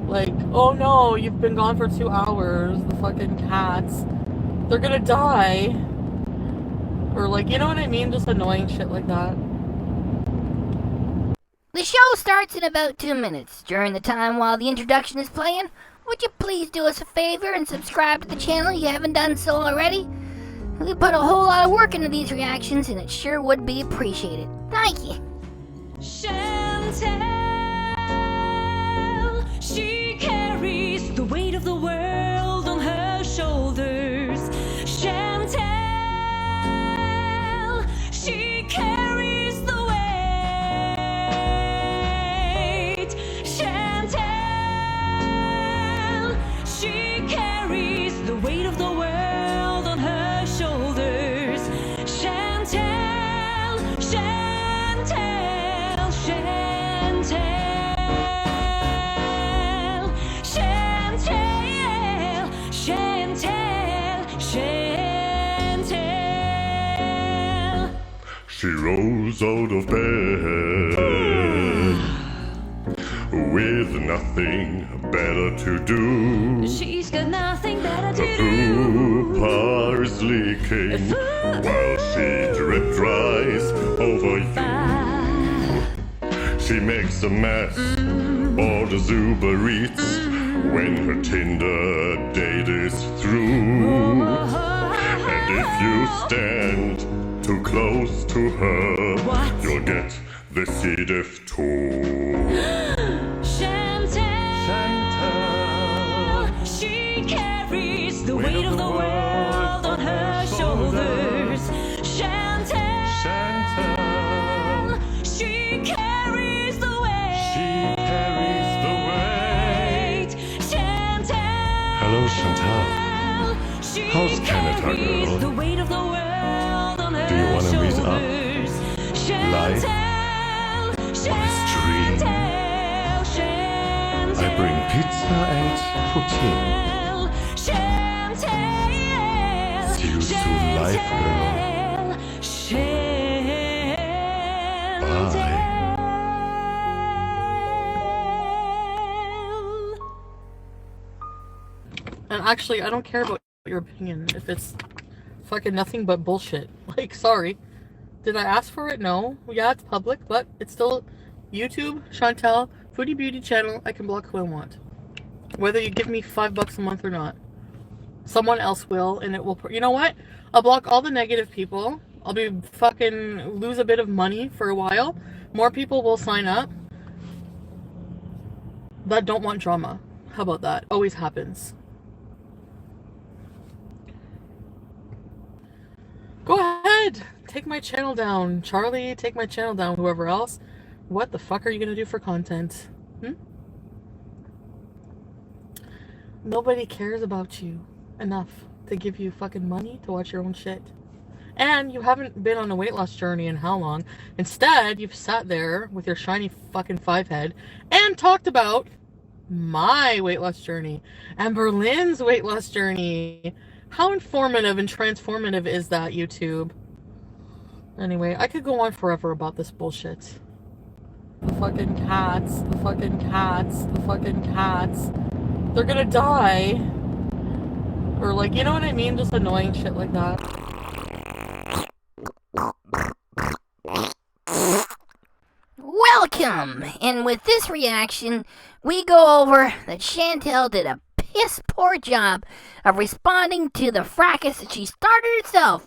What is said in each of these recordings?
Like, oh no, you've been gone for 2 hours. The fucking cats, they're gonna die. Or like, you know what I mean? Just annoying shit like that. The show starts in about 2 minutes. During the time while the introduction is playing, would you please do us a favor and subscribe to the channel if you haven't done so already? We put a whole lot of work into these reactions and it sure would be appreciated. Thank you. Chantel, she carries the weight of the world on her shoulders. Chantel, she carries the weight. Chantel, she carries the weight of the world on her shoulders. Chantel, Chantel, Chantel, Chantel, Chantel, Chantel. She rose out of bed with nothing better to do. She's got nothing better to Her do. fupa is leaking while she drip dries over you. She makes a mess, orders Uber Eats when her Tinder date is through. And if you stand too close to her, What? you'll get the C. diff too. Chantel, she carries the weight of the world on her shoulders. Chantel, she carries the weight. Chantel, Hello, Chantal. she How's Canada, carries girl? the weight of the world on her Do you wanna meet up? shoulders. Life? Chantel, Stream? Chantel, Chantel. I bring pizza and poutine. See you soon, life girl. Bye. And actually, I don't care about your opinion if it's fucking nothing but bullshit. Like, sorry. Did I ask for it? No. Yeah, it's public, but it's still YouTube, Chantel, Foodie Beauty channel. I can block who I want. Whether you give me $5 a month or not. Someone else will, and it will. You know what? I'll block all the negative people. I'll be fucking lose a bit of money for a while. More people will sign up that don't want drama. How about that? Always happens. Go ahead. Take my channel down. Charlie, take my channel down. Whoever else. What the fuck are you gonna do for content? Nobody cares about you enough to give you fucking money to watch your own shit. And you haven't been on a weight loss journey in how long? Instead, you've sat there with your shiny fucking 5 head and talked about my weight loss journey and Berlin's weight loss journey. How informative and transformative is that, YouTube? Anyway, I could go on forever about this bullshit. The fucking cats, the fucking cats, the fucking cats. They're gonna die. Or like, you know what I mean? Just annoying shit like that. Welcome! And with this reaction, we go over that Chantel did a piss poor job of responding to the fracas that she started herself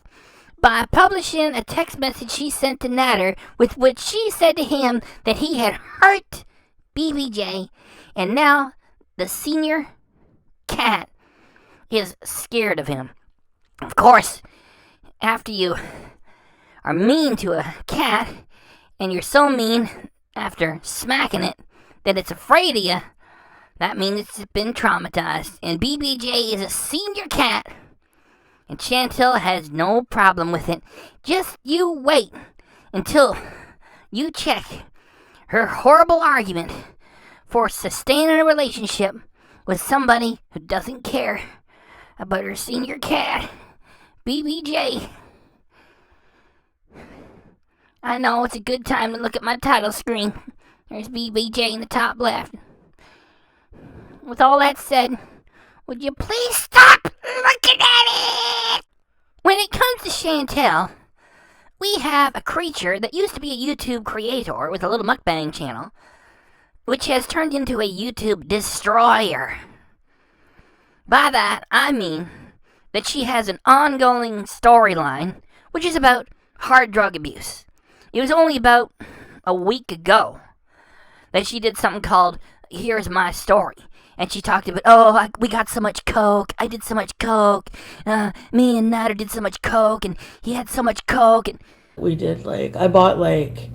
by publishing a text message she sent to Natter with which she said to him that he had hurt BBJ, and now the senior cat is scared of him. Of course, after you are mean to a cat, and you're so mean after smacking it that it's afraid of you, that means it's been traumatized. And BBJ is a senior cat, and Chantel has no problem with it. Just you wait until you check her horrible argument for sustaining a relationship with somebody who doesn't care about her senior cat, BBJ. I know it's a good time to look at my title screen. There's BBJ in the top left. with all that said, would you please stop looking at it? When it comes to Chantel, we have a creature that used to be a YouTube creator with a little mukbang channel, which has turned into a YouTube destroyer. By that, I mean that she has an ongoing storyline, which is about hard drug abuse. It was only about a week ago that she did something called Here's My Story. And she talked about, we got so much coke, I did so much coke, me and Nader did so much coke, and he had so much coke. And We did, like, I bought, like,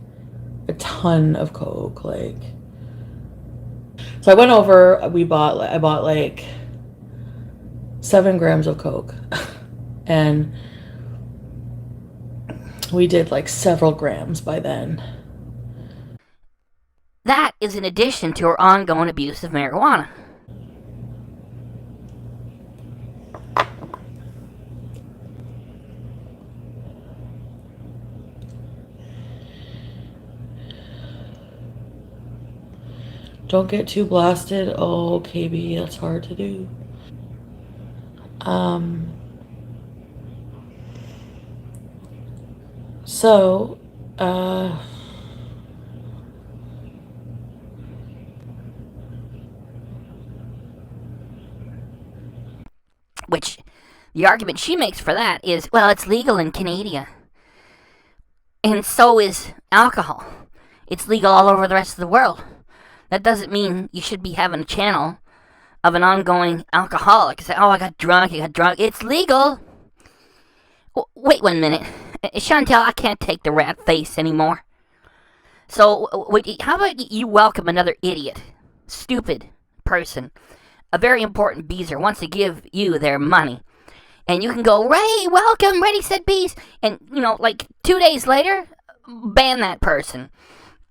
a ton of coke, like. So I went over, I bought, like, 7 grams of coke. And we did, like, several grams by then. that is in addition to her ongoing abuse of marijuana. Don't get too blasted. Oh, KB, that's hard to do. So, Which, the argument she makes for that is, well, it's legal in Canada. And so is alcohol. It's legal all over the rest of the world. That doesn't mean you should be having a channel of an ongoing alcoholic. Say, I got drunk. It's legal. Wait 1 minute. Chantel, I can't take the rat face anymore. So, how about you welcome another idiot, stupid person, a very important beezer wants to give you their money. And you can go, Ray, welcome, Ready, Set, Bees. And, like 2 days later, ban that person.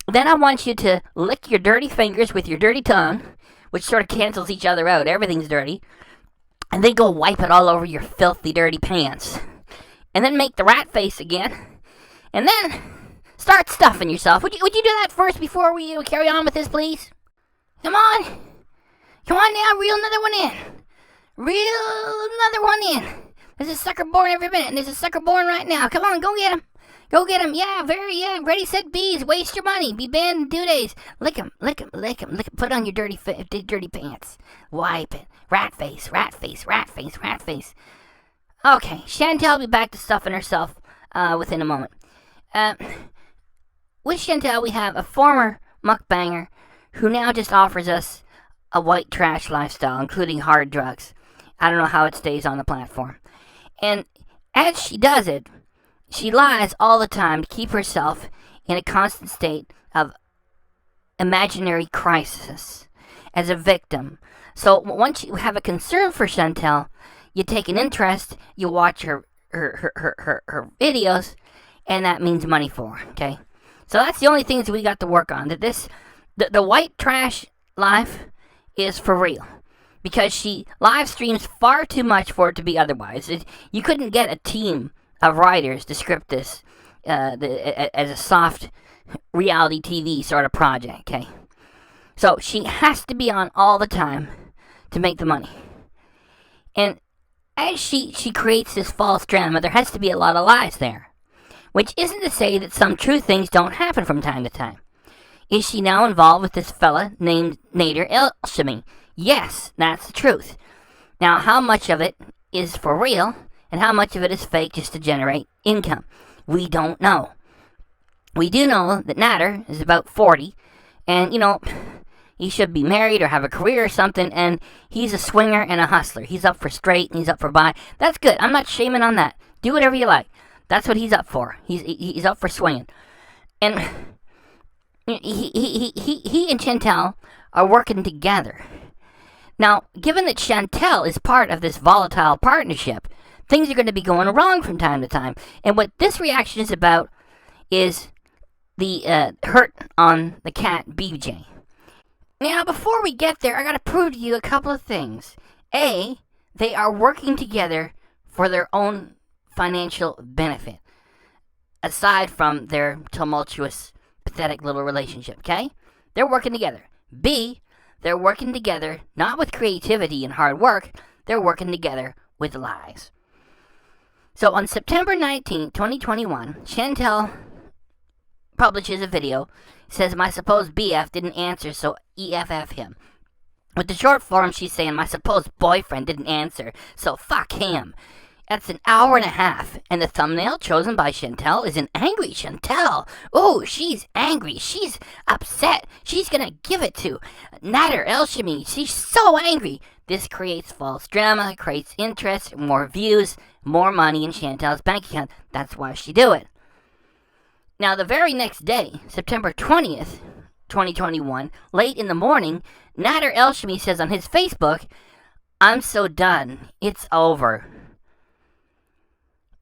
Then I want you to lick your dirty fingers with your dirty tongue, which sort of cancels each other out. Everything's dirty. And then go wipe it all over your filthy, dirty pants. And then make the rat face again. And then start stuffing yourself. Would you do that first before we carry on with this, please? Come on. Come on now, reel another one in. Reel another one in. There's a sucker born every minute, and there's a sucker born right now. Come on, go get him. Go get him. Yeah, Ready, Set, Bees. Waste your money. Be banned in 2 days. Lick him. Put on your dirty pants. Wipe it. Rat face. Okay, Chantel will be back to stuffing herself within a moment. With Chantel, we have a former mukbanger who now just offers us a white trash lifestyle, including hard drugs. I don't know how it stays on the platform. And as she does it, she lies all the time to keep herself in a constant state of imaginary crisis as a victim. So once you have a concern for Chantel, you take an interest, you watch her videos, and that means money for her, okay? So that's the only things we got to work on. The white trash life is for real. Because she live streams far too much for it to be otherwise. You couldn't get a team of writers to script this as a soft reality TV sort of project, okay? So she has to be on all the time to make the money. And as she creates this false drama, there has to be a lot of lies there. Which isn't to say that some true things don't happen from time to time. Is she now involved with this fella named Nader El-Shami? Yes, that's the truth. Now, how much of it is for real, and how much of it is fake just to generate income? We don't know. We do know that Nader is about 40, and, he should be married or have a career or something, and he's a swinger and a hustler. He's up for straight, and he's up for bi. That's good. I'm not shaming on that. Do whatever you like. That's what he's up for. He's up for swinging. And he and Chantel are working together. Now, given that Chantel is part of this volatile partnership, things are going to be going wrong from time to time. And what this reaction is about is the hurt on the cat BBJ. Now, before we get there, I got to prove to you a couple of things. A, they are working together for their own financial benefit, aside from their tumultuous, pathetic little relationship, okay? They're working together. B, they're working together not with creativity and hard work, they're working together with lies. So on September 19, 2021, Chantel publishes a video, says my supposed BF didn't answer, so EFF him. With the short form, she's saying my supposed boyfriend didn't answer, so fuck him. That's an hour and a half, and the thumbnail chosen by Chantel is an angry Chantel. Oh, she's angry. She's upset. She's gonna give it to Nader El-Shami. She's so angry. This creates false drama, creates interest, more views, more money in Chantel's bank account. That's why she do it. Now, the very next day, September 20th, 2021, late in the morning, Nader El-Shami says on his Facebook, I'm so done. It's over.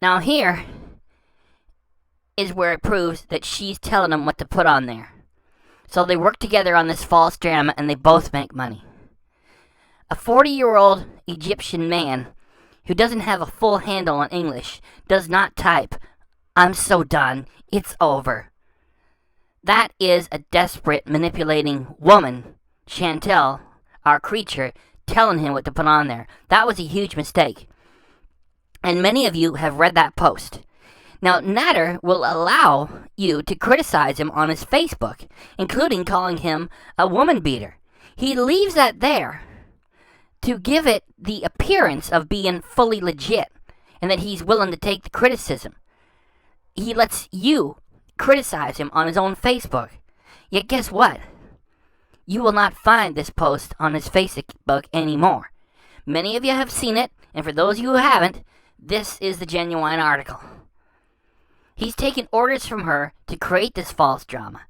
Now here is where it proves that she's telling him what to put on there. So they work together on this false drama and they both make money. A 40-year-old Egyptian man who doesn't have a full handle on English does not type, I'm so done. It's over. That is a desperate, manipulating woman, Chantel, our creature, telling him what to put on there. That was a huge mistake. And many of you have read that post. Now, Nader will allow you to criticize him on his Facebook, including calling him a woman beater. He leaves that there to give it the appearance of being fully legit and that he's willing to take the criticism. He lets you criticize him on his own Facebook. Yet guess what? You will not find this post on his Facebook anymore. Many of you have seen it, and for those of you who haven't, this is the genuine article. He's taken orders from her to create this false drama.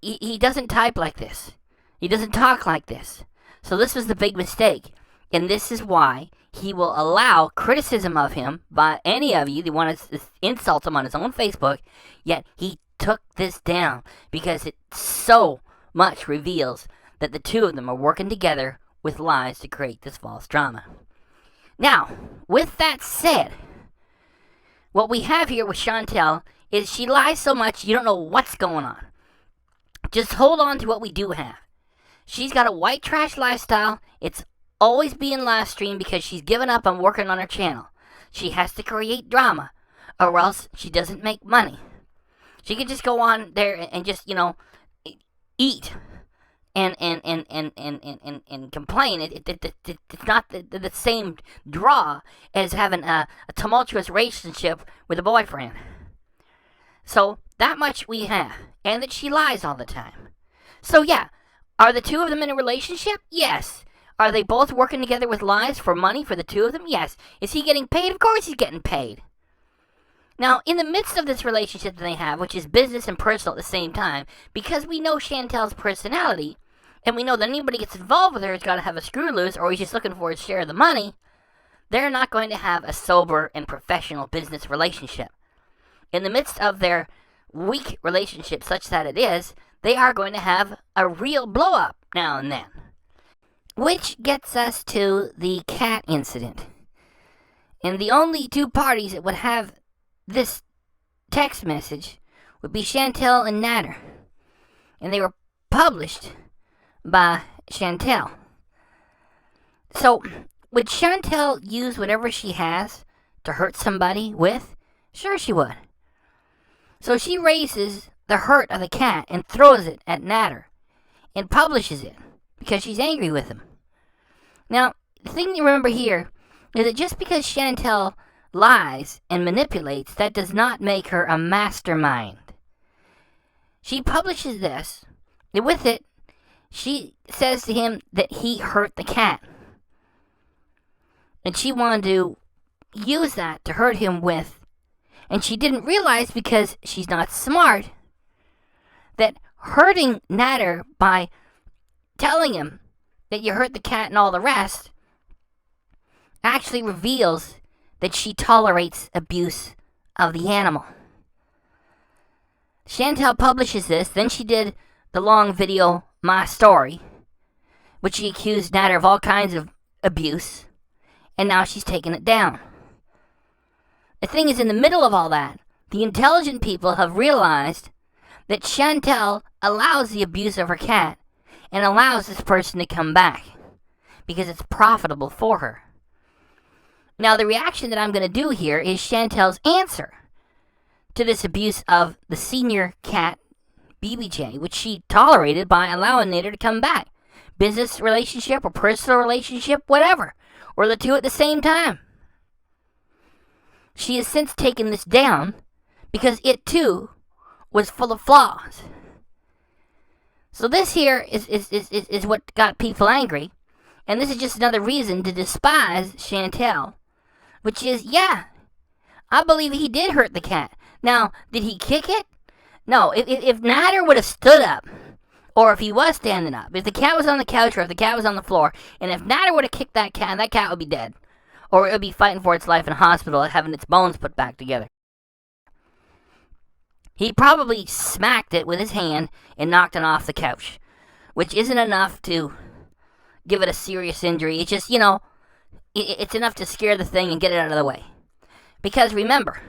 He doesn't type like this. He doesn't talk like this. So this was the big mistake. And this is why he will allow criticism of him by any of you that want to insult him on his own Facebook. Yet he took this down because it so much reveals that the two of them are working together with lies to create this false drama. Now, with that said, what we have here with Chantel is she lies so much you don't know what's going on. Just hold on to what we do have. She's got a white trash lifestyle. It's always being live streamed because she's given up on working on her channel. She has to create drama or else she doesn't make money. She could just go on there and just, eat and complain. It's not the same draw as having a tumultuous relationship with a boyfriend. So that much we have, and that she lies all the time. So yeah, are the two of them in a relationship? Yes. Are they both working together with lies for money for the two of them? Yes. Is he getting paid? Of course he's getting paid. Now, in the midst of this relationship that they have, which is business and personal at the same time, because we know Chantel's personality, and we know that anybody gets involved with her has got to have a screw loose, or he's just looking for his share of the money, they're not going to have a sober and professional business relationship. In the midst of their weak relationship, such that it is, they are going to have a real blow-up now and then. Which gets us to the cat incident. And the only two parties that would have this text message would be Chantel and Nader. And they were published by Chantel. So, would Chantel use whatever she has to hurt somebody with? Sure she would. So she raises the hurt of the cat and throws it at Nader and publishes it because she's angry with him. Now, the thing to remember here is that just because Chantel lies and manipulates, that does not make her a mastermind. She publishes this, and with it, she says to him that he hurt the cat. And she wanted to use that to hurt him with. And she didn't realize, because she's not smart, that hurting Nader by telling him that you hurt the cat and all the rest actually reveals that she tolerates abuse of the animal. Chantel publishes this, then she did the long video, My Story, which she accused Nader of all kinds of abuse, and now she's taken it down. The thing is, in the middle of all that, the intelligent people have realized that Chantel allows the abuse of her cat, and allows this person to come back because it's profitable for her. Now, the reaction that I'm going to do here is Chantel's answer to this abuse of the senior cat, BBJ, which she tolerated by allowing Nader to come back. Business relationship or personal relationship, whatever. Or the two at the same time. She has since taken this down because it too was full of flaws. So this here is what got people angry. And this is just another reason to despise Chantel. Which is, yeah, I believe he did hurt the cat. Now, did he kick it? No, if Nader would have stood up, or if he was standing up, if the cat was on the couch or if the cat was on the floor, and if Nader would have kicked that cat would be dead. Or it would be fighting for its life in a hospital and having its bones put back together. He probably smacked it with his hand and knocked it off the couch, which isn't enough to give it a serious injury. It's just, it's enough to scare the thing and get it out of the way. Because remember,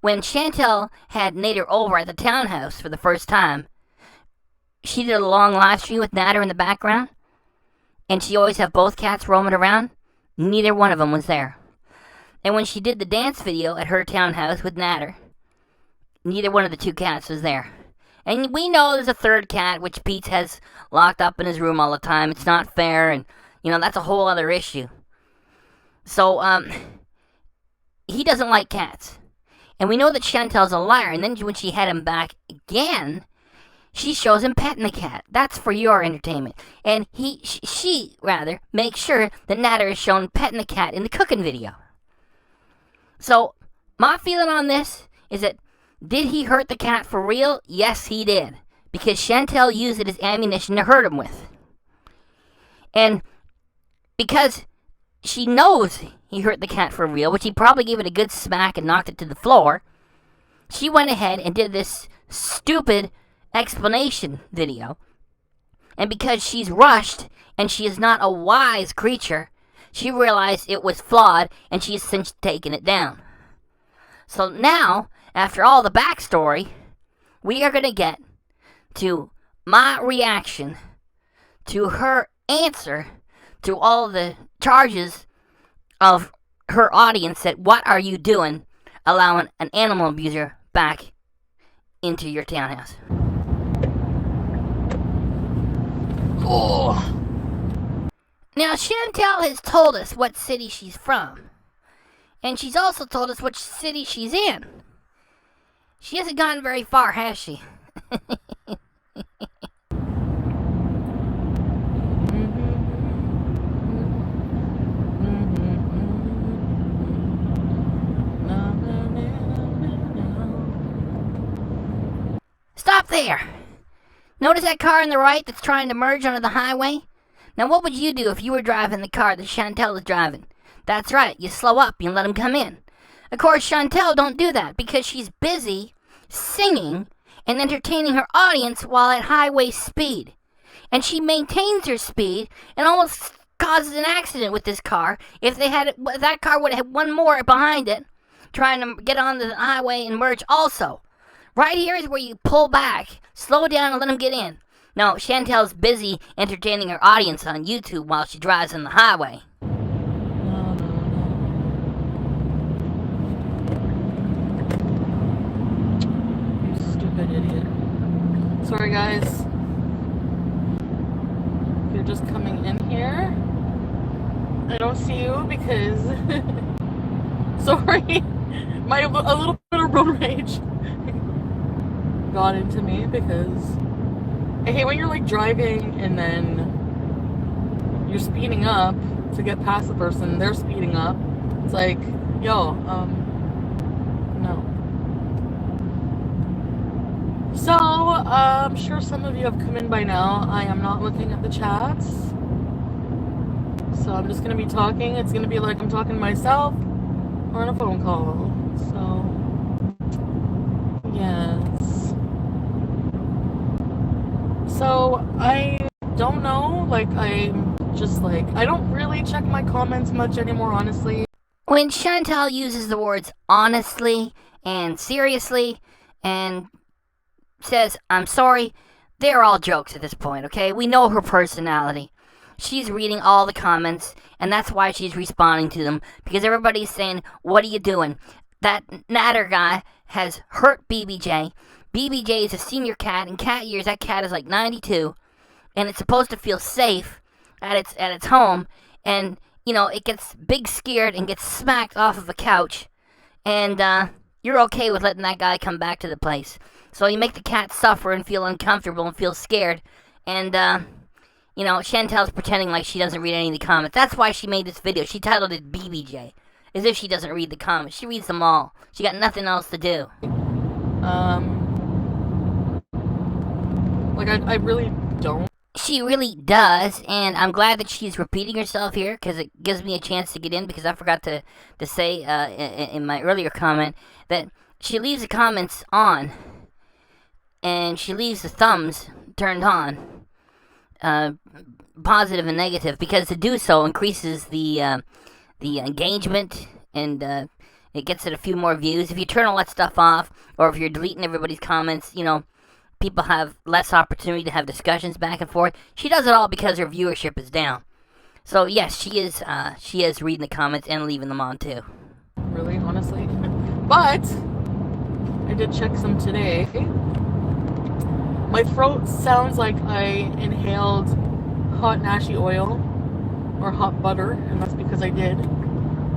when Chantel had Nader over at the townhouse for the first time, she did a long live stream with Nader in the background, and she always had both cats roaming around. Neither one of them was there. And when she did the dance video at her townhouse with Nader, neither one of the two cats was there. And we know there's a third cat, which Pete has locked up in his room all the time. It's not fair, and, that's a whole other issue. So, he doesn't like cats. And we know that Chantel's a liar, and then when she had him back again, she shows him petting the cat. That's for your entertainment. And she makes sure that Nader is shown petting the cat in the cooking video. So, my feeling on this is that, did he hurt the cat for real? Yes, he did. Because Chantel used it as ammunition to hurt him with. And because she knows he hurt the cat for real, which he probably gave it a good smack and knocked it to the floor, she went ahead and did this stupid explanation video. And because she's rushed and she is not a wise creature, she realized it was flawed and she's since taken it down. So now, after all the backstory, we are going to get to my reaction to her answer to all the charges of her audience that, what are you doing allowing an animal abuser back into your townhouse? Oh. Now, Chantel has told us what city she's from. And she's also told us which city she's in. She hasn't gone very far, has she? Stop there! Notice that car on the right that's trying to merge onto the highway? Now what would you do if you were driving the car that Chantel is driving? That's right, you slow up and let him come in. Of course, Chantel don't do that because she's busy singing and entertaining her audience while at highway speed. And she maintains her speed and almost causes an accident with this car if that car would have had one more behind it trying to get on the highway and merge also. Right here is where you pull back, slow down and let him get in. No, Chantel's busy entertaining her audience on YouTube while she drives on the highway. You stupid idiot. Sorry guys. If you're just coming in here, I don't see you because sorry. A little bit of road rage got into me because I hate when you're like driving and then you're speeding up to get past the person, they're speeding up. It's like, yo, no. So, I'm sure some of you have come in by now. I am not looking at the chats. So I'm just gonna be talking. It's gonna be like I'm talking to myself on a phone call. So, yes. So, I don't know, I'm just I don't really check my comments much anymore, honestly. When Chantel uses the words honestly and seriously and says, I'm sorry, they're all jokes at this point, okay? We know her personality. She's reading all the comments, and that's why she's responding to them, because everybody's saying, what are you doing? That Natter guy has hurt BBJ. BBJ is a senior cat. In cat years, that cat is like 92, and it's supposed to feel safe at its home, and, you know, it gets big scared and gets smacked off of a couch, and you're okay with letting that guy come back to the place. So you make the cat suffer and feel uncomfortable and feel scared, and, you know, Chantel's pretending like she doesn't read any of the comments. That's why she made this video. She titled it BBJ, as if she doesn't read the comments. She reads them all. She got nothing else to do. Like, I really don't. She really does, and I'm glad that she's repeating herself here, because it gives me a chance to get in, because I forgot to say in my earlier comment that she leaves the comments on, and she leaves the thumbs turned on, positive and negative, because to do so increases the engagement, and it gets it a few more views. If you turn all that stuff off, or if you're deleting everybody's comments, you know, people have less opportunity to have discussions back and forth. She does it all because her viewership is down. So yes, she is reading the comments and leaving them on too. Really, honestly. But I did check some today. My throat sounds like I inhaled hot nashi oil or hot butter, and that's because I did.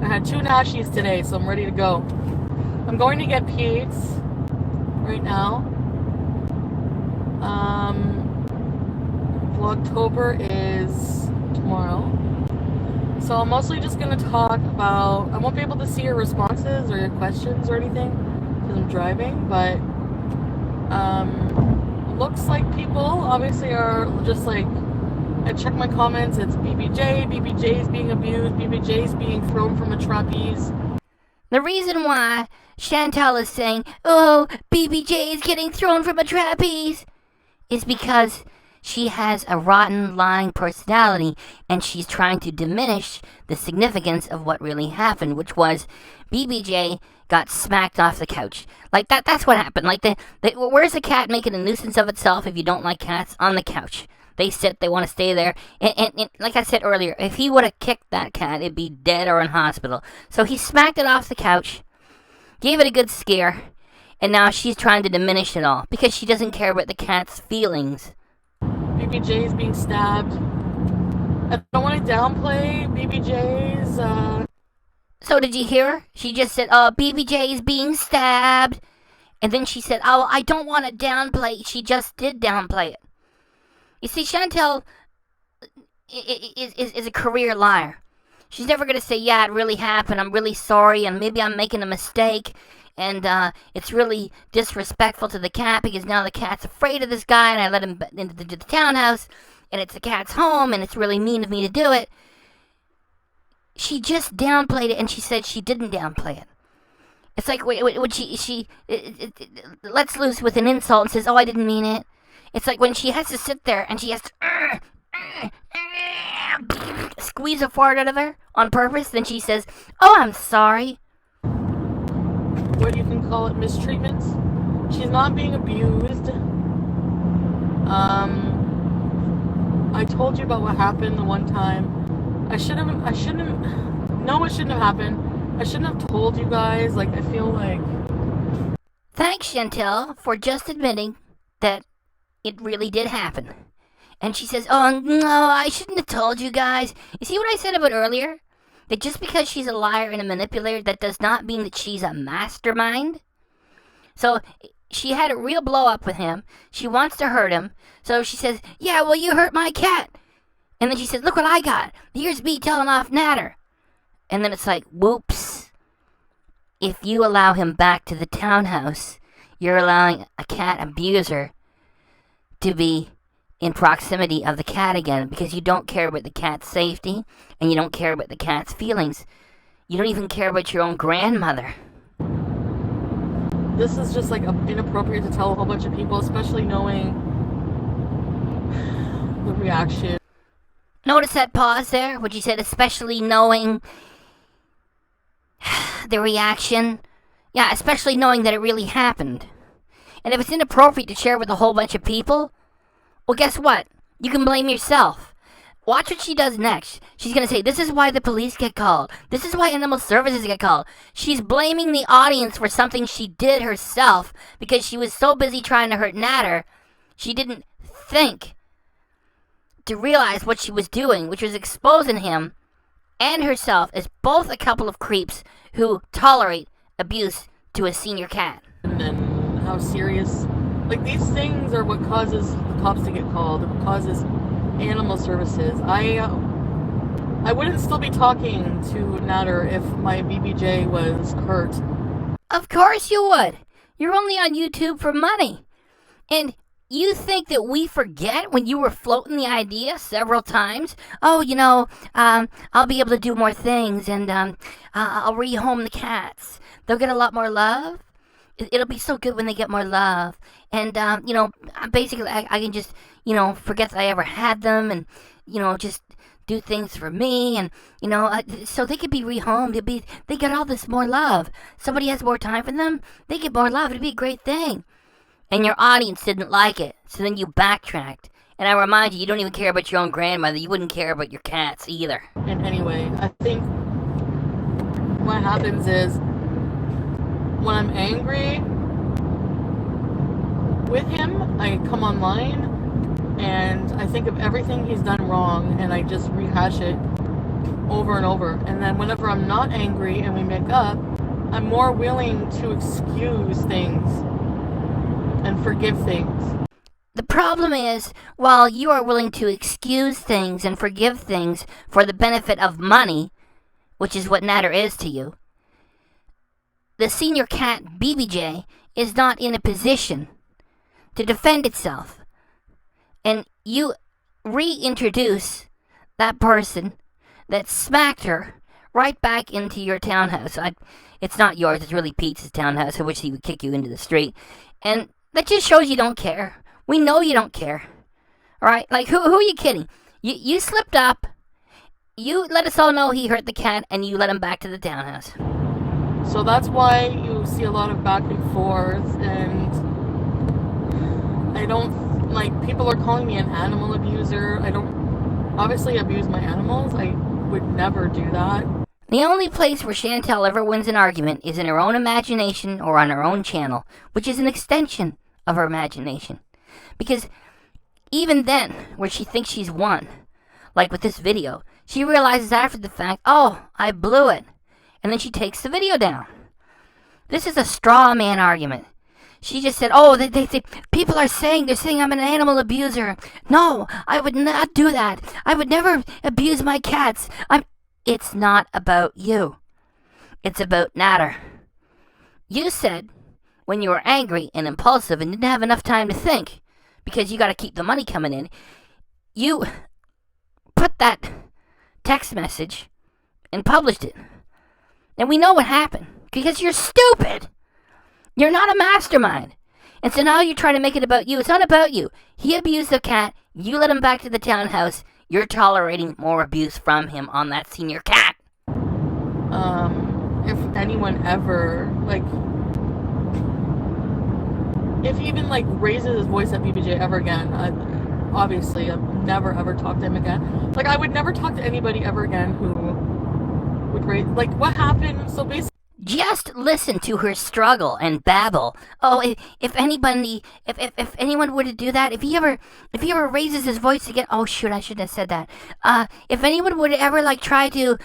I had 2 nashis today, so I'm ready to go. I'm going to get Pete's right now. Vlogtober is tomorrow. So I'm mostly just going to talk about, I won't be able to see your responses or your questions or anything because I'm driving, but looks like people obviously are just like, I check my comments, it's BBJ's being abused, BBJ's being thrown from a trapeze. The reason why Chantel is saying, oh, BBJ is getting thrown from a trapeze, is because she has a rotten, lying personality, and she's trying to diminish the significance of what really happened, which was BBJ got smacked off the couch. Like, that's what happened. Like, where's the cat making a nuisance of itself if you don't like cats? On the couch. They sit, they want to stay there, and like I said earlier, if he would have kicked that cat, it'd be dead or in hospital. So he smacked it off the couch, gave it a good scare, and now she's trying to diminish it all because she doesn't care about the cat's feelings. BBJ is being stabbed. I don't want to downplay BBJ's, So did you hear her? She just said, oh, BBJ is being stabbed. And then she said, oh, I don't want to downplay. She just did downplay it. You see, Chantel is a career liar. She's never going to say, yeah, it really happened. I'm really sorry, and maybe I'm making a mistake. And it's really disrespectful to the cat because now the cat's afraid of this guy, and I let him into the townhouse, and it's the cat's home, and it's really mean of me to do it. She just downplayed it, and she said she didn't downplay it. It's like when she lets loose with an insult and says, oh, I didn't mean it. It's like when she has to sit there and she has to squeeze a fart out of her on purpose, then she says, oh, I'm sorry. What you can call it, mistreatment. She's not being abused. I told you about what happened the one time. It shouldn't have happened. I shouldn't have told you guys. Like, I feel like... Thanks, Chantel, for just admitting that it really did happen. And she says, oh, no, I shouldn't have told you guys. You see what I said about earlier? That just because she's a liar and a manipulator, that does not mean that she's a mastermind. So she had a real blow up with him. She wants to hurt him. So she says, yeah, well, you hurt my cat. And then she says, look what I got. Here's me telling off Natter. And then it's like, whoops. If you allow him back to the townhouse, you're allowing a cat abuser to be in proximity of the cat again because you don't care about the cat's safety and you don't care about the cat's feelings. You don't even care about your own grandmother. This is just like inappropriate to tell a whole bunch of people, especially knowing the reaction. Notice that pause there, what you said, especially knowing the reaction. Yeah, especially knowing that it really happened. And if it's inappropriate to share with a whole bunch of people, Well, guess what? You can blame yourself. Watch what she does next. She's going to say, this is why the police get called. This is why animal services get called. She's blaming the audience for something she did herself because she was so busy trying to hurt Natter, she didn't think to realize what she was doing, which was exposing him and herself as both a couple of creeps who tolerate abuse to a senior cat. And then how serious, like, these things are what causes cops to get called. It causes animal services. I wouldn't still be talking to Natter if my BBJ was hurt. Of course you would. You're only on YouTube for money. And you think that we forget when you were floating the idea several times? Oh, I'll be able to do more things, and I'll rehome the cats. They'll get a lot more love. It'll be so good when they get more love. And, basically I can just, forget that I ever had them and, just do things for me. And, so they could be rehomed. They get all this more love. Somebody has more time for them. They get more love. It'd be a great thing. And your audience didn't like it. So then you backtracked. And I remind you, you don't even care about your own grandmother. You wouldn't care about your cats either. And anyway, I think what happens is when I'm angry with him, I come online and I think of everything he's done wrong and I just rehash it over and over. And then whenever I'm not angry and we make up, I'm more willing to excuse things and forgive things. The problem is, while you are willing to excuse things and forgive things for the benefit of money, which is what Natter is to you, the senior cat BBJ is not in a position to defend itself. And you reintroduce that person that smacked her right back into your townhouse. It's not yours, it's really Pete's townhouse, in which he would kick you into the street. And that just shows you don't care. We know you don't care. Alright? Like, who are you kidding? You slipped up, you let us all know he hurt the cat, and you let him back to the townhouse. So that's why you see a lot of back and forth, and I don't, people are calling me an animal abuser. I don't obviously abuse my animals. I would never do that. The only place where Chantel ever wins an argument is in her own imagination or on her own channel, which is an extension of her imagination. Because even then, where she thinks she's won, like with this video, she realizes after the fact, oh, I blew it. And then she takes the video down. This is a straw man argument. She just said, oh, they people are saying, they're saying I'm an animal abuser. No, I would not do that. I would never abuse my cats. It's not about you. It's about Natter. You said when you were angry and impulsive and didn't have enough time to think because you got to keep the money coming in, you put that text message and published it. And we know what happened because you're stupid. You're not a mastermind. And so now you're trying to make it about you. It's not about you. He abused the cat. You let him back to the townhouse. You're tolerating more abuse from him on that senior cat. If anyone ever, if he even, raises his voice at BBJ ever again, obviously, I've never ever talked to him again. I would never talk to anybody ever again who would raise, what happened? So basically, just listen to her struggle and babble. Oh, if anyone were to do that, if he ever raises his voice again, oh shoot, I shouldn't have said that. If anyone would ever try to,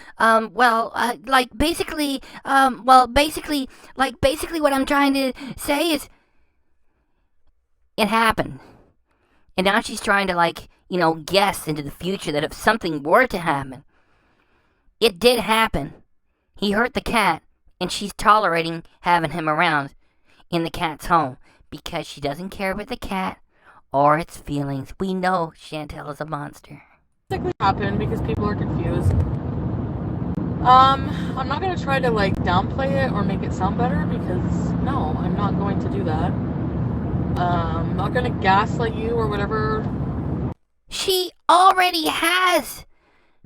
basically what I'm trying to say is, it happened, and now she's trying to guess into the future that if something were to happen, it did happen. He hurt the cat. And she's tolerating having him around in the cat's home because she doesn't care about the cat or its feelings. We know Chantel is a monster. basically happened because people are confused. I'm not going to try to downplay it or make it sound better because no, I'm not going to do that. I'm not going to gaslight you or whatever. She already has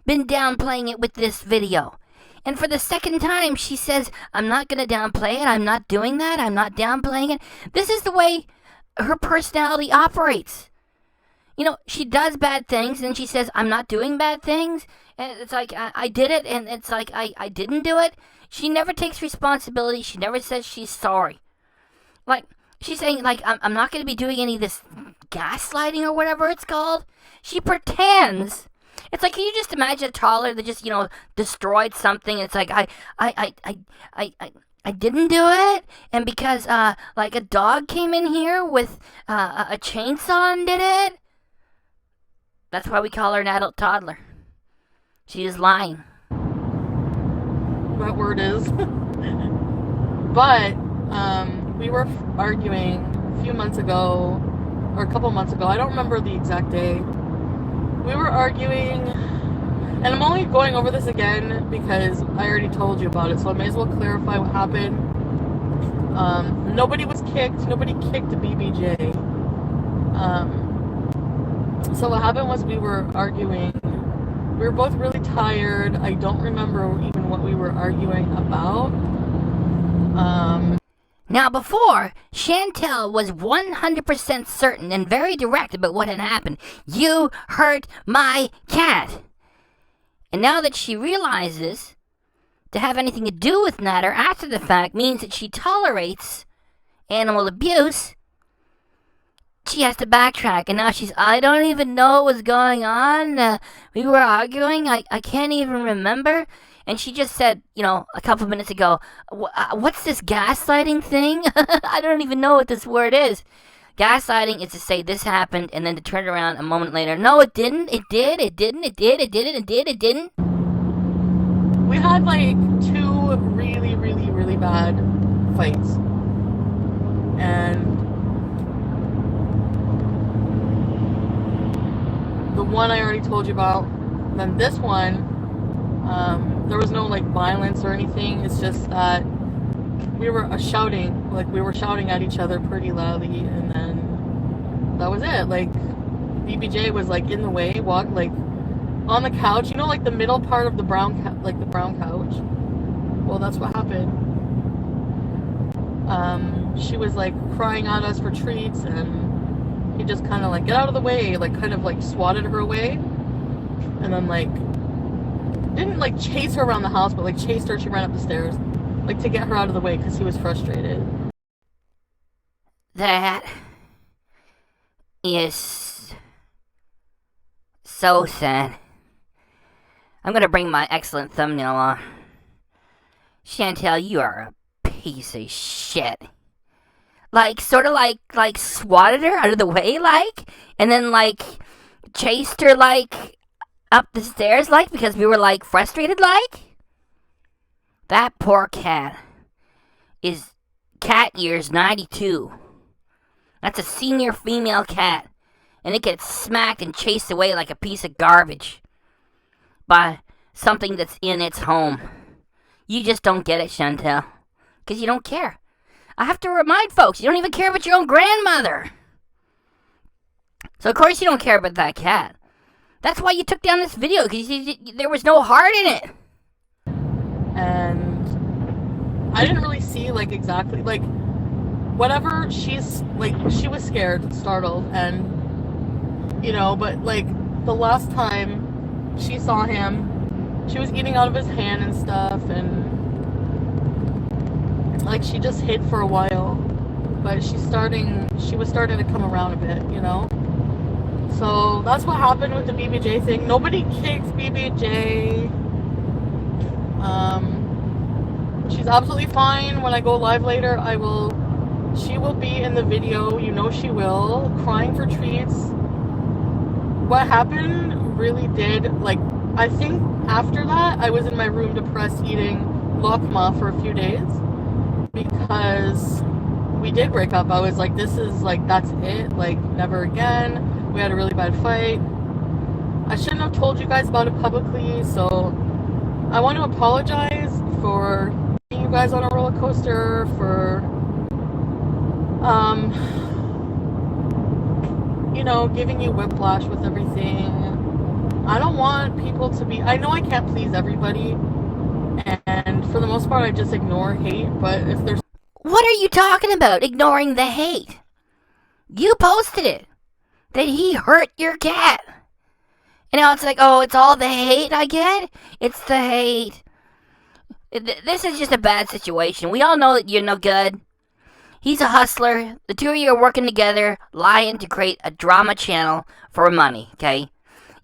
been downplaying it with this video. And for the second time, she says, I'm not going to downplay it. I'm not doing that. I'm not downplaying it. This is the way her personality operates. she does bad things, and she says, I'm not doing bad things. And it's like, I did it, and it's like, I didn't do it. She never takes responsibility. She never says she's sorry. Like, she's saying, like, I'm not going to be doing any of this gaslighting or whatever it's called. She pretends. It's like, can you just imagine a toddler that just, destroyed something? And it's like, I didn't do it, and because, like, a dog came in here with a chainsaw and did it. That's why we call her an adult toddler. She is lying. That word is. But, we were arguing a few months ago, or a couple months ago, I don't remember the exact day. We were arguing, and I'm only going over this again because I already told you about it, so I may as well clarify what happened. Nobody was kicked. Nobody kicked BBJ. So what happened was we were arguing. We were both really tired. I don't remember even what we were arguing about. Now, before, Chantel was 100% certain and very direct about what had happened. You hurt my cat. And now that she realizes to have anything to do with Natter after the fact means that she tolerates animal abuse, she has to backtrack. And now I don't even know what was going on. We were arguing. I can't even remember. And she just said, a couple minutes ago, what's this gaslighting thing? I don't even know what this word is. Gaslighting is to say this happened and then to turn around a moment later. No, it didn't. It did. It didn't. It did. It didn't. It did. It didn't. We had like 2 really, really, really bad fights. And the one I already told you about. And then this one, there was no like violence or anything. It's just that we were shouting, like we were shouting at each other pretty loudly, and then that was it. Like BBJ was like in the way, walked like on the couch, like the middle part of the brown couch. Well, that's what happened. She was like crying at us for treats, and he just kind of like, get out of the way, like kind of like swatted her away, and then like didn't like chase her around the house, but like chased her. She ran up the stairs, like to get her out of the way because he was frustrated. That is so sad. I'm gonna bring my excellent thumbnail on. Chantel, you are a piece of shit. Like, sort of like swatted her out of the way, like, and then like chased her like up the stairs, like, because we were like frustrated, like. That poor cat is cat years 92. That's a senior female cat, and it gets smacked and chased away like a piece of garbage by something that's in its home. You just don't get it, Chantel, because you don't care. I have to remind folks, you don't even care about your own grandmother. So of course you don't care about that cat. That's why you took down this video, because there was no heart in it. And I didn't really see like exactly like whatever. She was scared, startled, and but like the last time she saw him, she was eating out of his hand and stuff, and like she just hid for a while, but she was starting to come around a bit, So that's what happened with the BBJ thing. Nobody kicked BBJ. She's absolutely fine. When I go live later, she will be in the video, she will, crying for treats. What happened really did, like, I think after that, I was in my room depressed eating lokma for a few days because we did break up. I was like, this is, like, that's it, like, never again. We had a really bad fight. I shouldn't have told you guys about it publicly, so I want to apologize for taking you guys on a roller coaster, for giving you whiplash with everything. I don't want people to be, I know I can't please everybody, and for the most part I just ignore hate, but if there's... What are you talking about, ignoring the hate? You posted it. that he hurt your cat. And now it's like, oh, it's all the hate I get? It's the hate. This is just a bad situation. We all know that you're no good. He's a hustler. The two of you are working together, lying to create a drama channel for money, okay?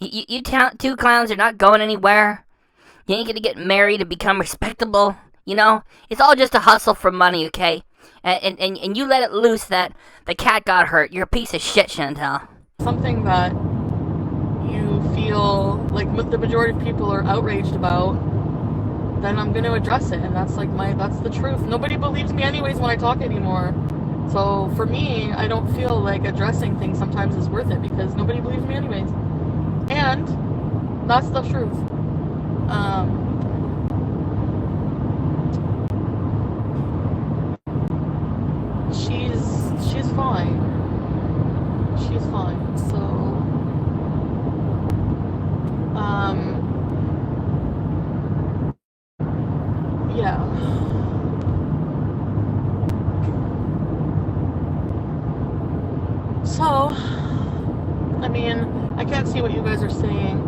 You two clowns are not going anywhere. You ain't gonna get married and become respectable, you know? It's all just a hustle for money, okay? And you let it loose that the cat got hurt. You're a piece of shit, Chantel. Something that you feel like the majority of people are outraged about, then I'm going to address it. And that's that's the truth. Nobody believes me anyways when I talk anymore. So for me, I don't feel like addressing things sometimes is worth it because nobody believes me anyways. And that's the truth. She's fine. She's fine. So, yeah. So, I mean, I can't see what you guys are saying,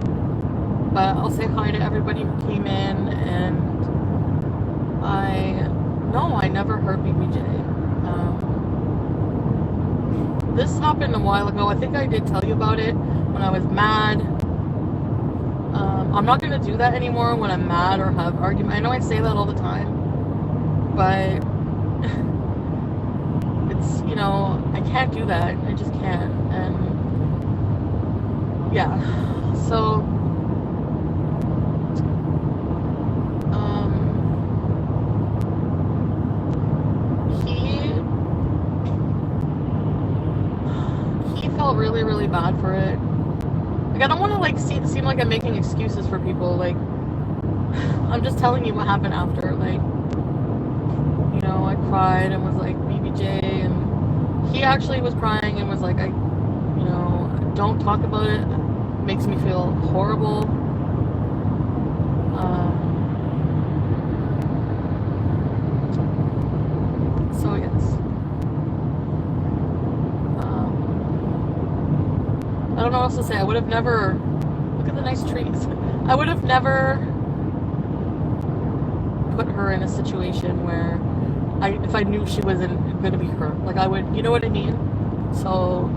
but I'll say hi to everybody who came in, and I never heard BBJ. This happened a while ago. I think I did tell you about it when I was mad. I'm not going to do that anymore when I'm mad or have argument. I know I say that all the time, but it's, I can't do that. I just can't. And yeah, so he felt really, really bad for it. Like, I don't want to seem like I'm making excuses for people. Like, I'm just telling you what happened after. Like, I cried and was like, BBJ, and he actually was crying and was like, don't talk about it. It makes me feel horrible. So yes. I don't know what else to say. I would have never, look at the nice trees. I would have never put her in a situation where if I knew she wasn't going to be hurt. Like, I would, you know what I mean? So,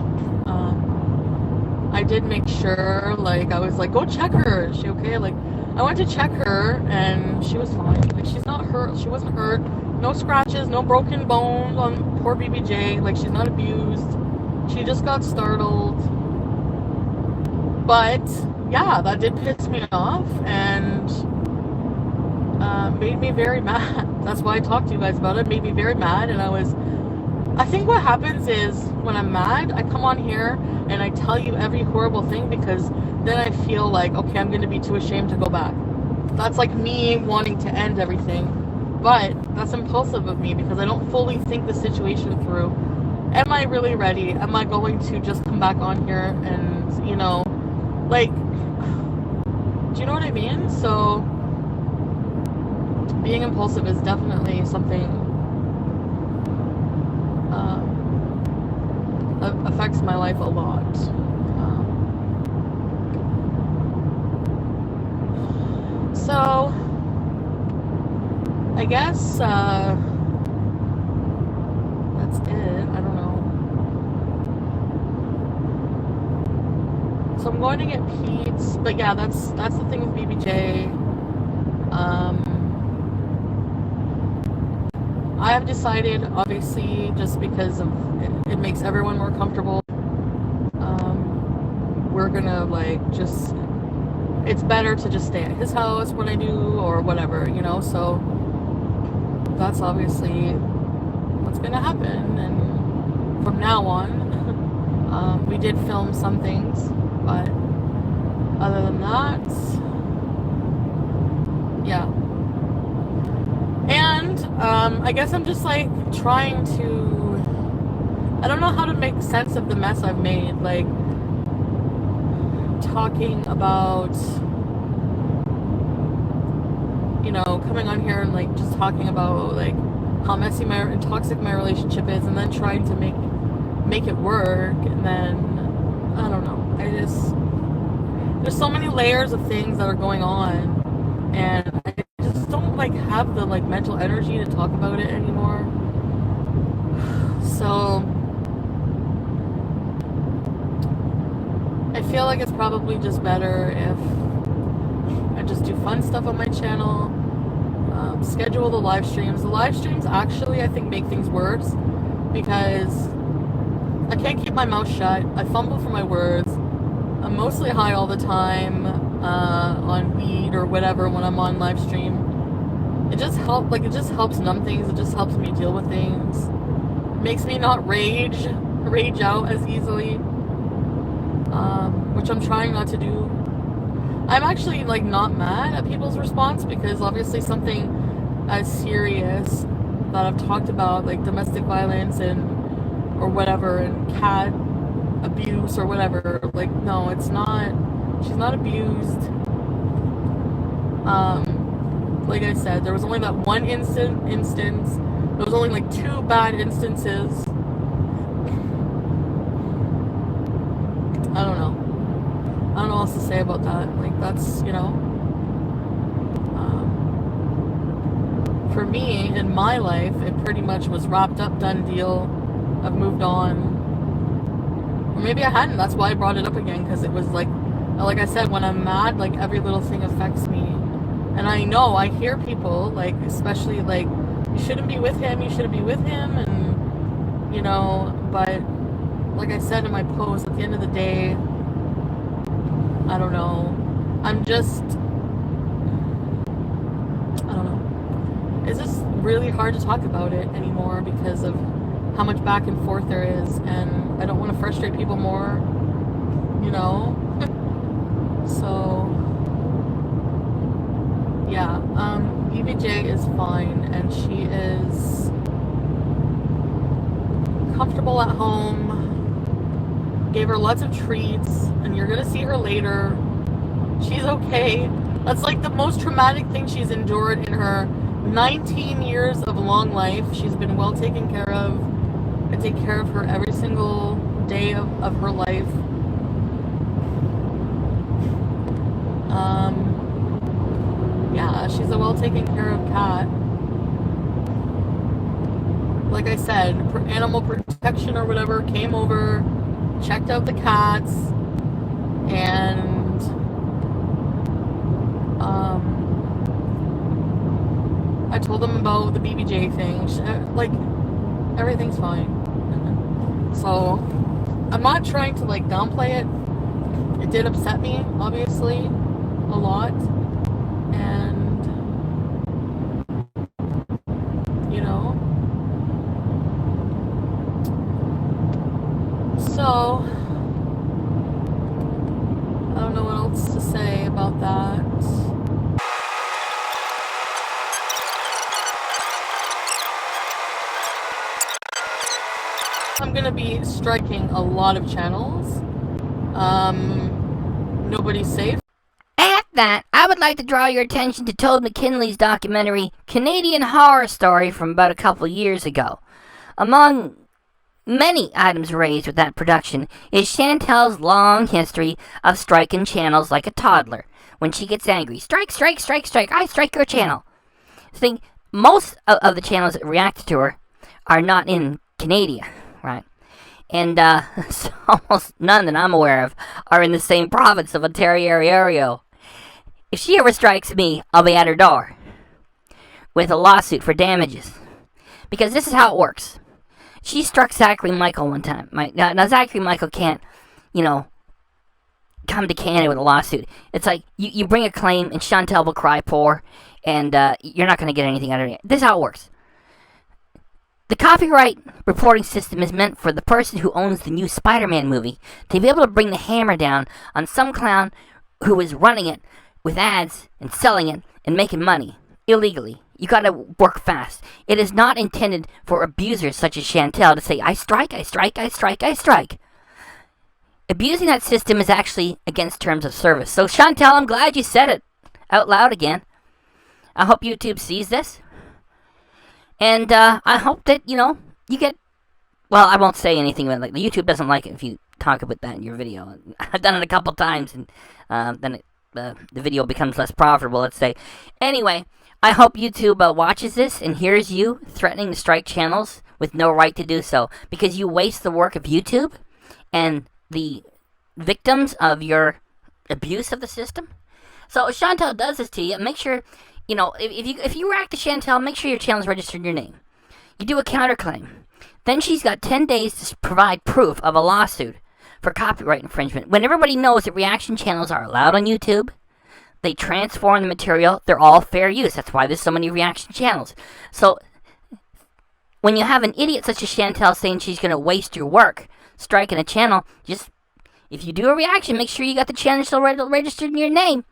I did make sure, like, I was like, go check her. Is she okay? Like, I went to check her and she was fine. Like, she's not hurt. She wasn't hurt. No scratches, no broken bones on poor BBJ. Like, she's not abused. She just got startled. But, yeah, that did piss me off and made me very mad. That's why I talked to you guys about it. Made me very mad, and I think what happens is when I'm mad, I come on here and I tell you every horrible thing because then I feel like, okay, I'm going to be too ashamed to go back. That's like me wanting to end everything. But that's impulsive of me because I don't fully think the situation through. Am I really ready? Am I going to just come back on here and, like, do you know what I mean? So, being impulsive is definitely something that affects my life a lot. So, I guess that's it. I don't know. So I'm going to get Pete's, but yeah, that's the thing with BBJ. I have decided, obviously, just because of it makes everyone more comfortable. We're gonna it's better to just stay at his house when I do or whatever, So that's obviously what's gonna happen, and from now on, we did film some things. But other than that, yeah. And I guess I'm just trying to, I don't know how to make sense of the mess I've made. Like, talking about, coming on here and just talking about how messy and toxic my relationship is, and then trying to make it work, and then I don't know. There's so many layers of things that are going on, and I just don't like have the like mental energy to talk about it anymore. So I feel like it's probably just better if I just do fun stuff on my channel, schedule the live streams. The live streams actually, I think, make things worse because I can't keep my mouth shut. I fumble for my words. I'm mostly high all the time on weed or whatever when I'm on live stream. It just helps numb things. It just helps me deal with things. It makes me not rage out as easily, which I'm trying not to do. I'm actually like not mad at people's response because obviously something as serious that I've talked about, like domestic violence or whatever, and cat abuse or whatever, like, no, it's not, she's not abused. Like I said, there was only that one instance. There was only like 2 bad instances. I don't know what else to say about that. Like, that's, you know, for me, in my life, it pretty much was wrapped up, done deal. I've moved on. Or maybe I hadn't. That's why I brought it up again, because it was like I said, when I'm mad, like every little thing affects me. And I know, I hear people, like, especially like, you shouldn't be with him, and, you know, but like I said in my post, at the end of the day, I don't know. I don't know. It's just really hard to talk about it anymore because of how much back and forth there is, and I don't want to frustrate people more, you know? So, yeah, BBJ is fine, and she is comfortable at home. Gave her lots of treats, and you're gonna see her later. She's okay. That's like the most traumatic thing she's endured in her 19 years of long life. She's been well taken care of. I take care of her every single day of her life. Yeah, she's a well taken care of cat. Like I said, animal protection or whatever came over, checked out the cats, and I told them about the BBJ thing. Like, everything's fine. So I'm not trying to like downplay it. It did upset me, obviously, a lot, and you know, so I don't know what else to say about that. I'm gonna be striking a lot of channels. Nobody's safe. At that, I would like to draw your attention to Toad McKinley's documentary, Canadian Horror Story, from about a couple years ago. Among many items raised with that production is Chantel's long history of striking channels like a toddler. When she gets angry, strike, strike, strike, strike, I strike your channel. See, most of the channels that react to her are not in Canada, right? And so almost none that I'm aware of are in the same province of Ontario. If she ever strikes me, I'll be at her door with a lawsuit for damages. Because this is how it works. She struck Zachary Michael one time. Now Zachary Michael can't, you know, come to Canada with a lawsuit. It's like, you bring a claim and Chantel will cry poor, and you're not going to get anything out of it. This is how it works. The copyright reporting system is meant for the person who owns the new Spider-Man movie to be able to bring the hammer down on some clown who is running it with ads and selling it and making money illegally. You gotta work fast. It is not intended for abusers such as Chantel to say, I strike, I strike, I strike, I strike. Abusing that system is actually against terms of service. So Chantel, I'm glad you said it out loud again. I hope YouTube sees this. And I hope that, you know, you get... Well, I won't say anything about it. Like, YouTube doesn't like it if you talk about that in your video. I've done it a couple times, and then the video becomes less profitable, let's say. Anyway, I hope YouTube watches this and hears you threatening to strike channels with no right to do so, because you waste the work of YouTube and the victims of your abuse of the system. So if Chantel does this to you, make sure, if you react to Chantel, make sure your channel's registered in your name. You do a counterclaim. Then she's got 10 days to provide proof of a lawsuit for copyright infringement. When everybody knows that reaction channels are allowed on YouTube, they transform the material, they're all fair use. That's why there's so many reaction channels. So when you have an idiot such as Chantel saying she's going to waste your work striking a channel, just, if you do a reaction, make sure you got the channel still registered in your name.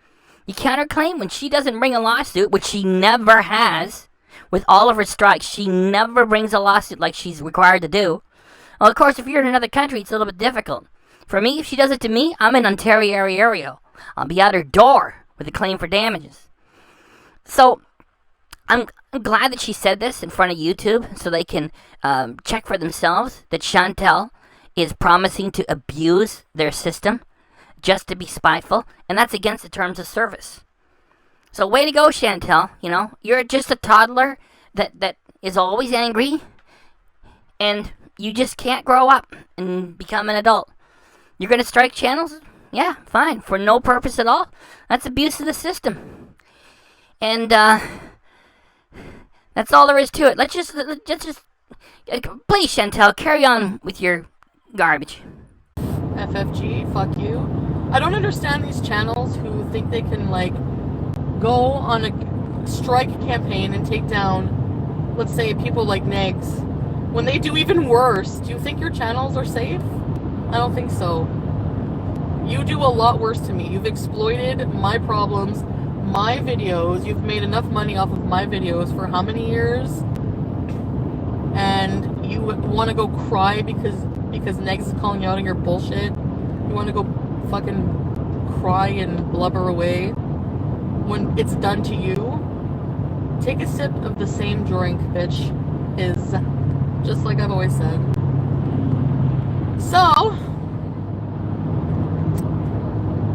You counterclaim when she doesn't bring a lawsuit, which she never has. With all of her strikes, she never brings a lawsuit like she's required to do. Well, of course, if you're in another country, it's a little bit difficult. For me, if she does it to me, I'm in Ontario. I'll be at her door with a claim for damages. So, I'm glad that she said this in front of YouTube so they can check for themselves that Chantel is promising to abuse their system just to be spiteful, and that's against the terms of service. So way to go, Chantel. You're just a toddler that is always angry, and you just can't grow up and become an adult. You're going to strike channels? Yeah, fine. For no purpose at all? That's abuse of the system. And that's all there is to it. Let's just please, Chantel, carry on with your garbage. FFG, fuck you. I don't understand these channels who think they can, go on a strike campaign and take down, let's say, people like Negs, when they do even worse. Do you think your channels are safe? I don't think so. You do a lot worse to me. You've exploited my problems, my videos. You've made enough money off of my videos for how many years? And you want to go cry because Negs is calling you out on your bullshit? You want to go fucking cry and blubber away when it's done to you? Take a sip of the same drink, bitch. Is just like I've always said. So,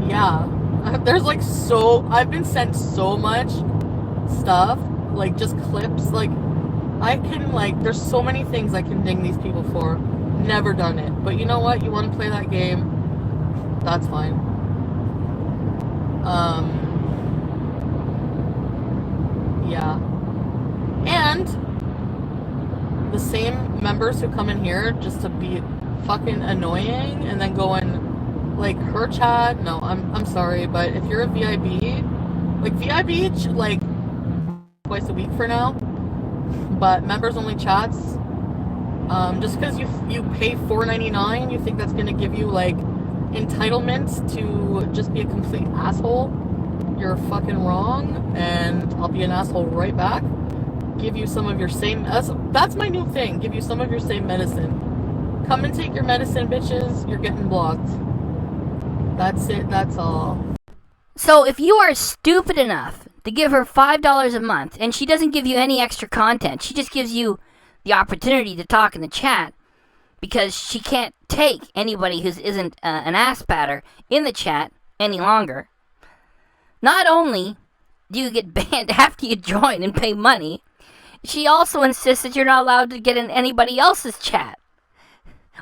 yeah, there's I've been sent so much stuff, just clips, I can, theres so many things I can ding these people for. Never done it. But you know what? You want to play that game? That's fine. Yeah. And the same members who come in here just to be fucking annoying and then go in, her chat. No, I'm sorry, but if you're a VIB, VIB, twice a week for now, but members only chats, just because you pay $4.99, you think that's going to give you, entitlements to just be a complete asshole? You're fucking wrong, and I'll be an asshole right back. Give you some of your same... That's my new thing. Give you some of your same medicine. Come and take your medicine, bitches. You're getting blocked. That's it. That's all. So if you are stupid enough to give her $5 a month, and she doesn't give you any extra content, she just gives you the opportunity to talk in the chat, because she can't take anybody who isn't an ass patter in the chat any longer. Not only do you get banned after you join and pay money, she also insists that you're not allowed to get in anybody else's chat.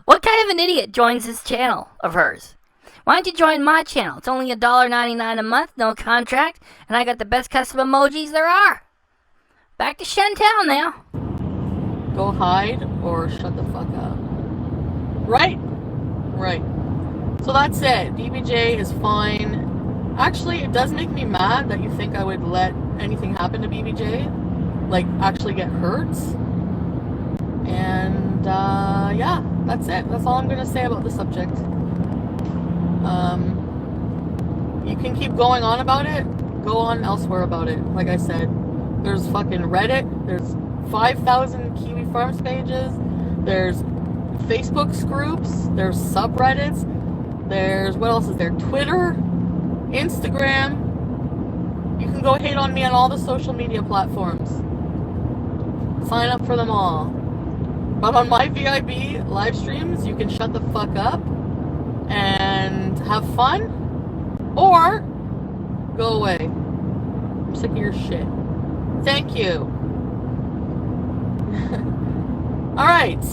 What kind of an idiot joins this channel of hers? Why don't you join my channel? It's only $1.99 a month, no contract, and I got the best custom emojis there are. Back to Chantel now. Go hide or shut the fuck up. Right. So that's it. BBJ is fine. Actually, it does make me mad that you think I would let anything happen to BBJ. Actually get hurt. And, yeah, that's it. That's all I'm going to say about the subject. You can keep going on about it. Go on elsewhere about it. Like I said, there's fucking Reddit. There's 5,000 Kiwi Farms pages. There's Facebook groups. There's subreddits. There's, what else is there? Twitter. Instagram. You can go hate on me on all the social media platforms. Sign up for them all. But on my VIB live streams, you can shut the fuck up and have fun, or go away. I'm sick of your shit. Thank you. Alright,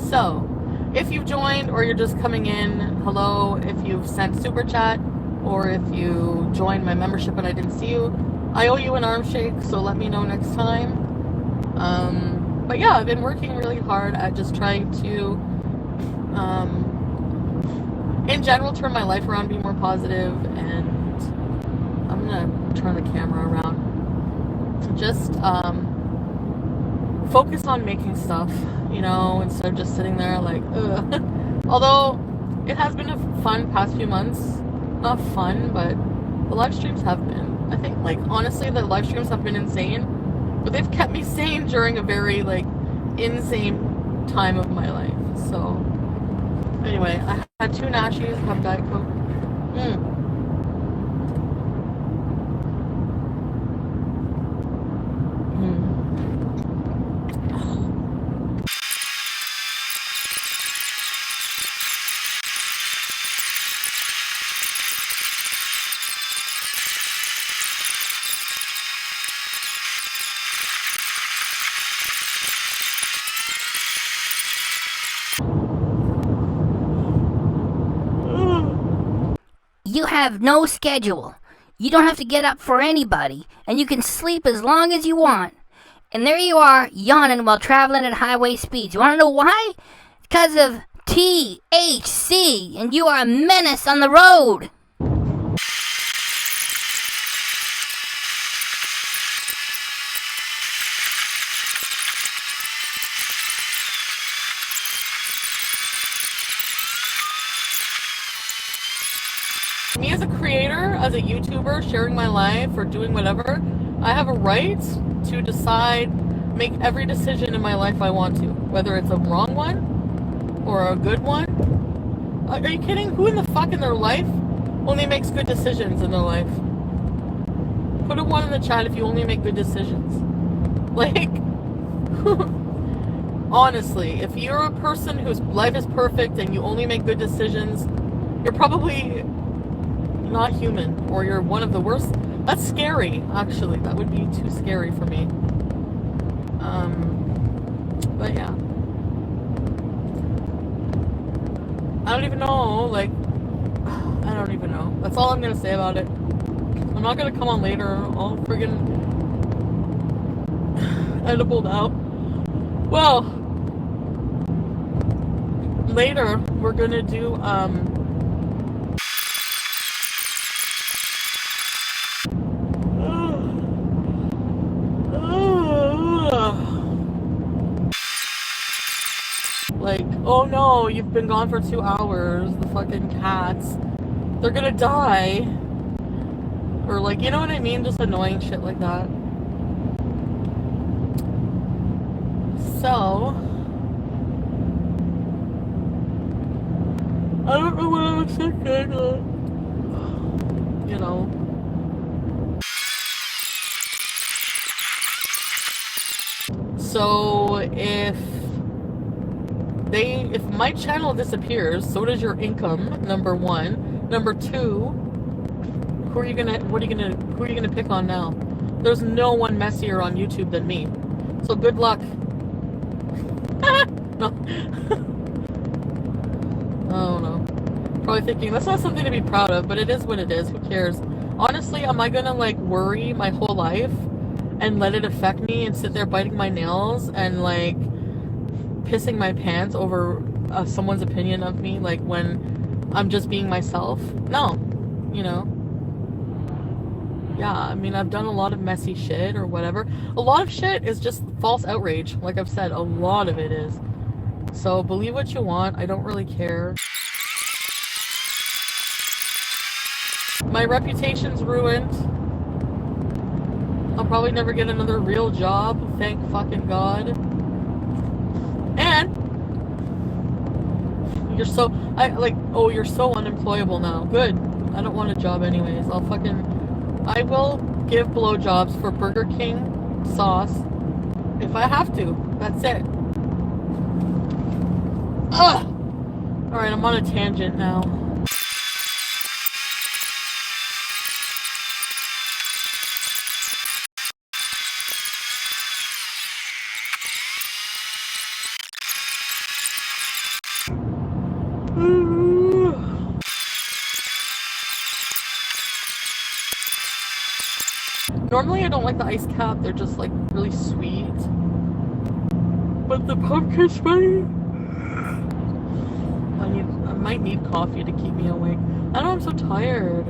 so if you've joined or you're just coming in, hello. If you've sent super chat or if you joined my membership and I didn't see you, I owe you an arm shake, so let me know next time. But yeah, I've been working really hard at just trying to in general turn my life around, be more positive, and I'm gonna turn the camera around. Just focus on making stuff, you know, instead of just sitting there like, ugh. Although it has been a fun past few months. Not fun, but the live streams have been. I think, like, honestly, the live streams have been insane, but they've kept me sane during a very, like, insane time of my life. So anyway, I had 2 Nashies, have Diet Coke. You have no schedule. You don't have to get up for anybody, and you can sleep as long as you want. And there you are, yawning while traveling at highway speeds. You want to know why? Because of THC, and you are a menace on the road. Me as a creator, as a YouTuber, sharing my life or doing whatever, I have a right to decide, make every decision in my life I want to, whether it's a wrong one or a good one. Are you kidding? Who in the fuck in their life only makes good decisions in their life? Put a 1 in the chat if you only make good decisions. Like, honestly, if you're a person whose life is perfect and you only make good decisions, you're probably not human, or you're one of the worst. That's scary, actually. That would be too scary for me. But yeah, I don't even know, like, I don't even know. That's all I'm gonna say about it. I'm not gonna come on later, all friggin' edibled out. Well, later we're gonna do like, oh no, you've been gone for 2 hours, the fucking cats, they're gonna die. Or, like, you know what I mean? Just annoying shit like that. So, I don't know what I was thinking, you know. So, if my channel disappears, so does your income, number 1. Number 2, who are you gonna pick on now? There's no one messier on YouTube than me. So good luck. No. I don't know. Probably thinking that's not something to be proud of, but it is what it is. Who cares? Honestly, am I gonna, like, worry my whole life and let it affect me and sit there biting my nails and, like, pissing my pants over someone's opinion of me, like, when I'm just being myself? No. You know? Yeah, I mean, I've done a lot of messy shit or whatever. A lot of shit is just false outrage. Like I've said, a lot of it is. So believe what you want. I don't really care. My reputation's ruined. I'll probably never get another real job. Thank fucking God. And you're so, you're so unemployable now. Good. I don't want a job anyways. I will give blowjobs for Burger King sauce if I have to. That's it. Ugh! Alright, I'm on a tangent now. Normally I don't like the ice cap. They're just like really sweet. But the pumpkin spice. I might need coffee to keep me awake. I know I'm so tired.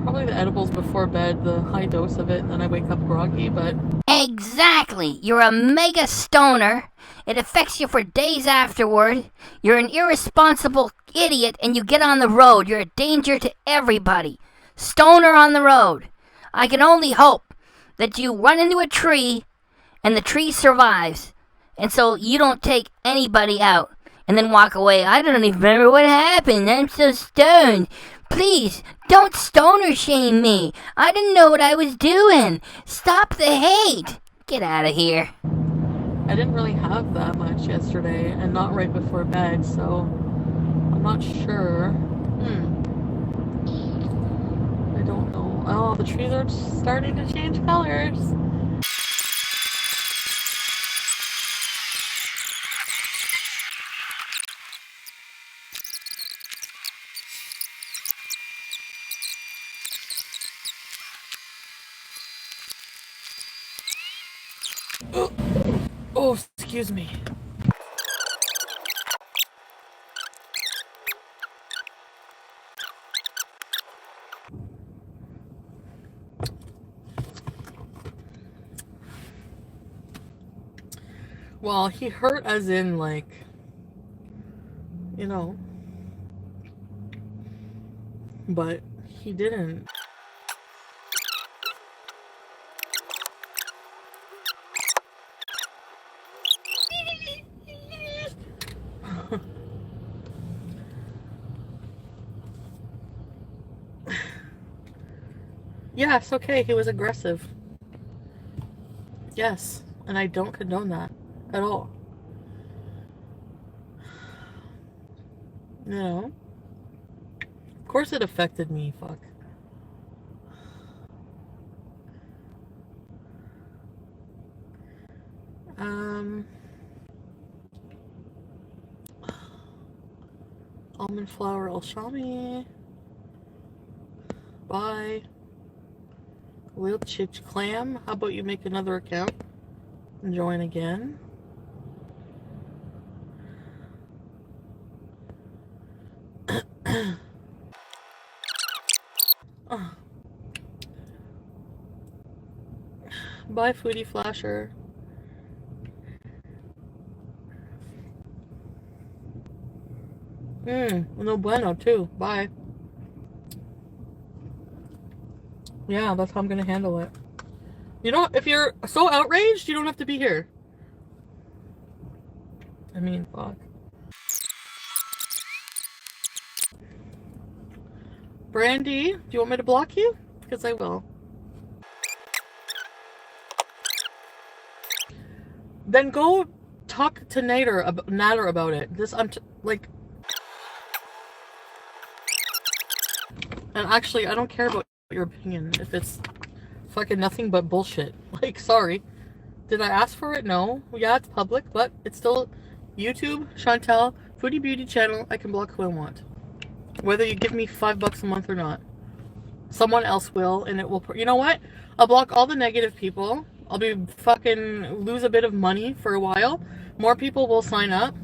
Probably the edibles before bed, the high dose of it, and then I wake up groggy, but... Exactly. You're a mega stoner. It affects you for days afterward. You're an irresponsible idiot and you get on the road. You're a danger to everybody. Stoner on the road. I can only hope that you run into a tree and the tree survives. And so you don't take anybody out and then walk away. I don't even remember what happened. I'm so stoned. Please, don't stoner shame me. I didn't know what I was doing. Stop the hate. Get out of here. I didn't really have that much yesterday, and not right before bed, so I'm not sure. I don't know. Oh, the trees are starting to change colors. Oh, excuse me. Well, he hurt as in, like, you know, but he didn't. Yes, okay, he was aggressive. Yes, and I don't condone that at all. You know? Of course it affected me, fuck. Almond flour Olshami. Bye. Lil Chich Clam. How about you make another account and join again? Bye, Foodie Flasher. No bueno too. Bye. Yeah, that's how I'm gonna handle it. You know, if you're so outraged, you don't have to be here. I mean, fuck. Brandy, do you want me to block you? Because I will. Then go talk to Nader about it. Like... And actually, I don't care about your opinion if it's fucking nothing but bullshit. Like, sorry. Did I ask for it? No. Yeah, it's public, but it's still YouTube, Chantel, Foodie Beauty channel. I can block who I want. Whether you give me $5 a month or not. Someone else will, and it will... You know what? I'll block all the negative people. I'll be fucking... lose a bit of money for a while. More people will sign up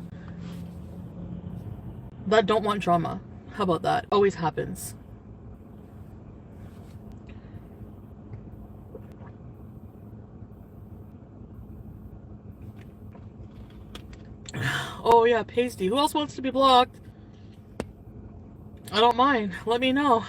that don't want drama. How about that? Always happens. Oh yeah, Pasty. Who else wants to be blocked? I don't mind. Let me know.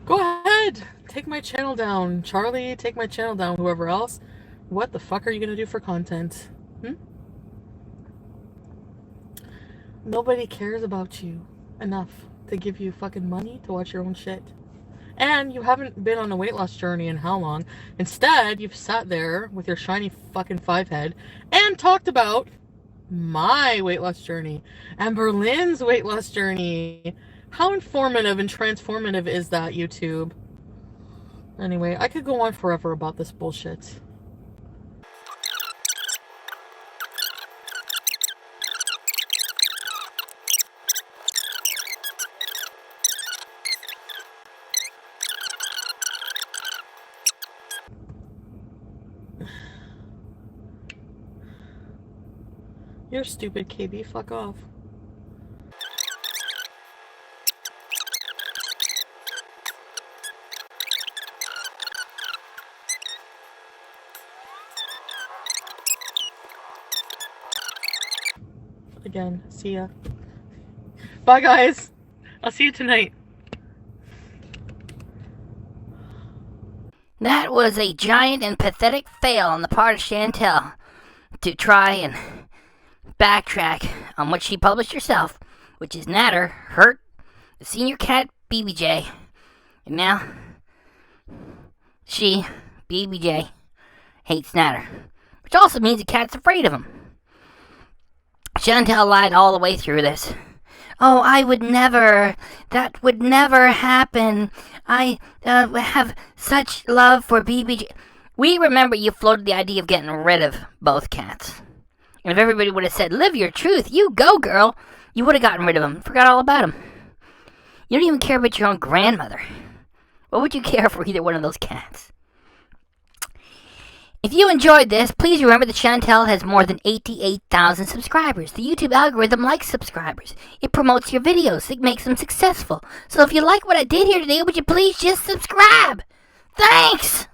Go ahead. Take my channel down. Charlie, take my channel down. Whoever else. What the fuck are you gonna do for content? Nobody cares about you enough to give you fucking money to watch your own shit. And you haven't been on a weight loss journey in how long? Instead, you've sat there with your shiny fucking 5 head and talked about my weight loss journey and Berlin's weight loss journey. How informative and transformative is that, YouTube? Anyway, I could go on forever about this bullshit. You're stupid, KB. Fuck off. Again, see ya. Bye, guys. I'll see you tonight. That was a giant and pathetic fail on the part of Chantel to try and backtrack on what she published herself, which is Natter hurt the senior cat BBJ, and now she, BBJ, hates Natter, which also means the cat's afraid of him. Chantel lied all the way through this. Oh, I would never. That would never happen. I have such love for BBJ. We remember you floated the idea of getting rid of both cats. And if everybody would have said, live your truth, you go, girl, you would have gotten rid of them. Forgot all about them. You don't even care about your own grandmother. What would you care for either one of those cats? If you enjoyed this, please remember that Chantel has more than 88,000 subscribers. The YouTube algorithm likes subscribers. It promotes your videos. It makes them successful. So if you like what I did here today, would you please just subscribe? Thanks!